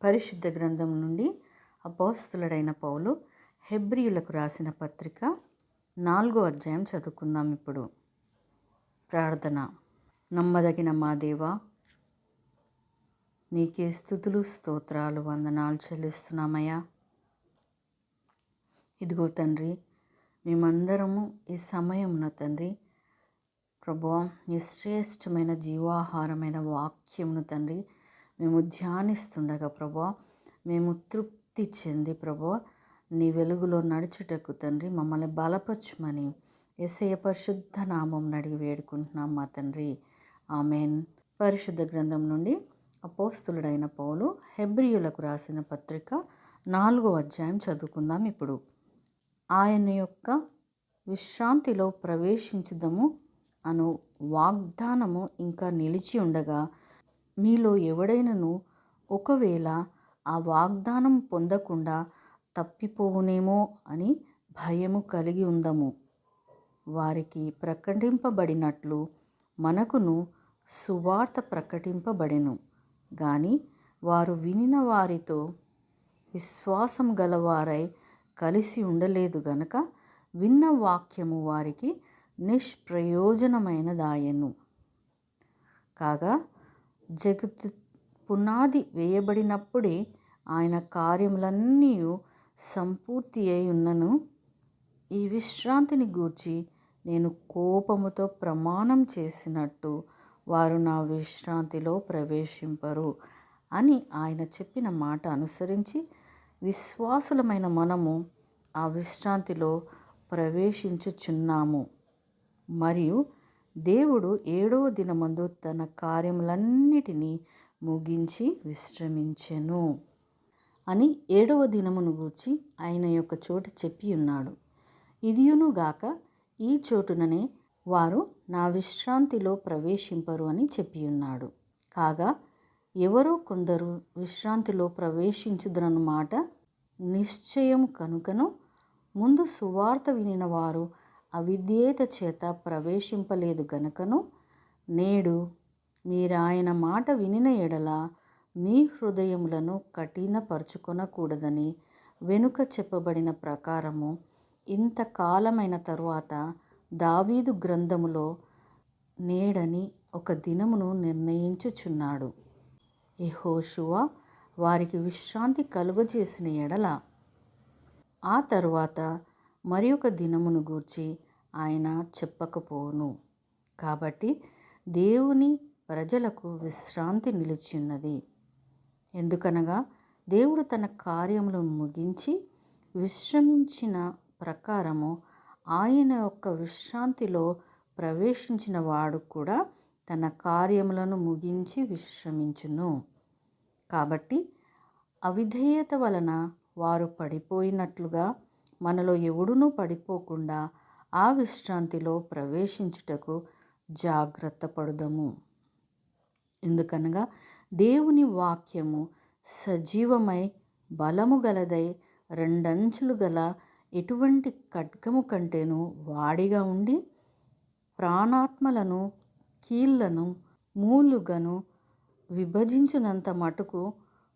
పరిశుద్ధ గ్రంథం నుండి అపోస్తలుడైన పౌలు హెబ్రీయులకు రాసిన పత్రిక 4వ అధ్యాయం చదువుకుందాం. ఇప్పుడు ప్రార్థన. నమ్మదగిన మా దేవా, నీకే స్తుతులు స్తోత్రాలు వందనాలు చెల్లిస్తున్నామయ్యా. ఇదిగో తండ్రి, మేమందరము ఈ సమయమున తండ్రి ప్రభువా, నీ శ్రేష్టమైన జీవాహారమైన వాక్యమును తండ్రి మేము ధ్యానిస్తుండగా ప్రభువా, మేము తృప్తి చెంది ప్రభువా నీ వెలుగులో నడుచుటకు తండ్రి మమ్మల్ని బలపరచుమని యేసయ్య పరిశుద్ధ నామం అడిగి వేడుకుంటున్నాం మా తండ్రి. ఆమెన్. పరిశుద్ధ గ్రంథం నుండి అపోస్తలుడైన పౌలు హెబ్రీయులకు రాసిన పత్రిక 4వ అధ్యాయం చదువుకుందాం. ఇప్పుడు ఆయన యొక్క విశ్రాంతిలో ప్రవేశించుదము అను వాగ్దానము ఇంకా నిలిచి ఉండగా, మీలో ఎవడైనను ఒకవేళ ఆ వాగ్దానం పొందకుండా తప్పిపోవునేమో అని భయము కలిగి ఉందము. వారికి ప్రకటింపబడినట్లు మనకును సువార్త ప్రకటింపబడెను గాని వారు వినిన వారితో విశ్వాసం గలవారై కలిసి ఉండలేదు గనక విన్న వాక్యము వారికి నిష్ప్రయోజనమైనదాయెను. కాగా జగత్తు పునాది వేయబడినప్పుడే ఆయన కార్యములన్నీ సంపూర్తి అయి ఉన్నను. ఈ విశ్రాంతిని గూర్చి నేను కోపముతో ప్రమాణం చేసినట్టు వారు నా విశ్రాంతిలో ప్రవేశింపరు అని ఆయన చెప్పిన మాట అనుసరించి విశ్వాసులమైన మనము ఆ విశ్రాంతిలో ప్రవేశించుచున్నాము. మరియు దేవుడు 7వ దినమందు తన కార్యములన్నిటినీ ముగించి విశ్రమించెను అని 7వ దినమును గూర్చి ఆయన యొక్క చోట చెప్పి ఉన్నాడు. ఇదియునుగాక ఈ చోటుననే వారు నా విశ్రాంతిలో ప్రవేశింపరు అని చెప్పి ఉన్నాడు. కాగా ఎవరో కొందరు విశ్రాంతిలో ప్రవేశించుదరన్న మాట నిశ్చయం కనుకను ముందు సువార్త వినిన వారు అవిధేయత చేత ప్రవేశింపలేదు గనుకను నేడు మీరాయన మాట వినిన ఎడల మీ హృదయములను కఠినపరచుకొనకూడదని వెనుక చెప్పబడిన ప్రకారము ఇంతకాలమైన తరువాత దావీదు గ్రంథములో నేడని ఒక దినమును నిర్ణయించుచున్నాడు. యెహోషువ వారికి విశ్రాంతి కలుగజేసిన ఎడల ఆ తరువాత మరి ఒక దినమును గూర్చి ఆయన చెప్పకపోను. కాబట్టి దేవుని ప్రజలకు విశ్రాంతి నిలిచియున్నది. ఎందుకనగా దేవుడు తన కార్యములను ముగించి విశ్రమించిన ప్రకారము ఆయన యొక్క విశ్రాంతిలో ప్రవేశించిన వాడు కూడా తన కార్యములను ముగించి విశ్రమించును. కాబట్టి అవిధేయత వలన వారు పడిపోయినట్లుగా మనలో ఎవడునూ పడిపోకుండా ఆ విశ్రాంతిలో ప్రవేశించుటకు జాగ్రత్త పడుదము. ఎందుకనగా దేవుని వాక్యము సజీవమై బలము గలదై రెండంచులు గల ఎటువంటి ఖడ్గము కంటేను వాడిగా ఉండి ప్రాణాత్మలను కీళ్లను మూలుగను విభజించునంత మటుకు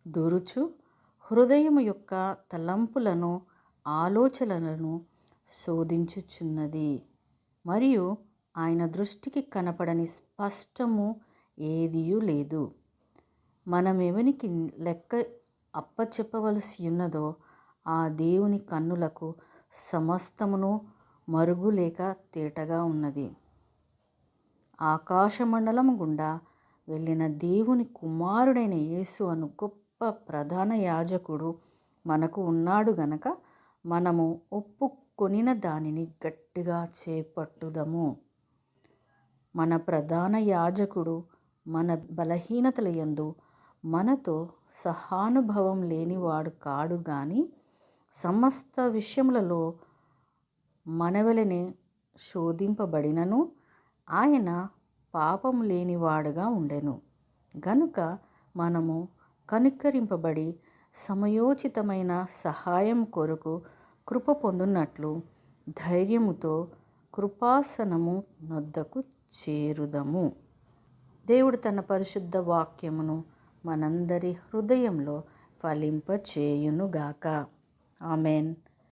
దొరుచు హృదయము యొక్క తలంపులను ఆలోచనలను శోధించుచున్నది. మరియు ఆయన దృష్టికి కనపడని స్పష్టము ఏదియూ లేదు. మనమెవనికి లెక్క అప్పచెప్పవలసి ఉన్నదో ఆ దేవుని కన్నులకు సమస్తమును మరుగులేక తేటగా ఉన్నది. ఆకాశమండలము గుండా వెళ్ళిన దేవుని కుమారుడైన యేసు అను గొప్ప ప్రధాన యాజకుడు మనకు ఉన్నాడు గనక మనము ఒప్పుకొనిన దానిని గట్టిగా చేపట్టుదము. మన ప్రధాన యాజకుడు మన బలహీనతల యందు మనతో సహానుభవం లేనివాడు కాడు గాని సమస్త విషయములలో మనవలనే శోధింపబడినను ఆయన పాపము లేనివాడుగా ఉండెను. గనుక మనము కనికరింపబడి సమయోచితమైన సహాయం కొరకు కృప పొందునట్లు ధైర్యముతో కృపాసనము నొద్దకు చేరుదము. దేవుడు తన పరిశుద్ధ వాక్యమును మనందరి హృదయంలో ఫలింపచేయునుగాక. ఆమెన్.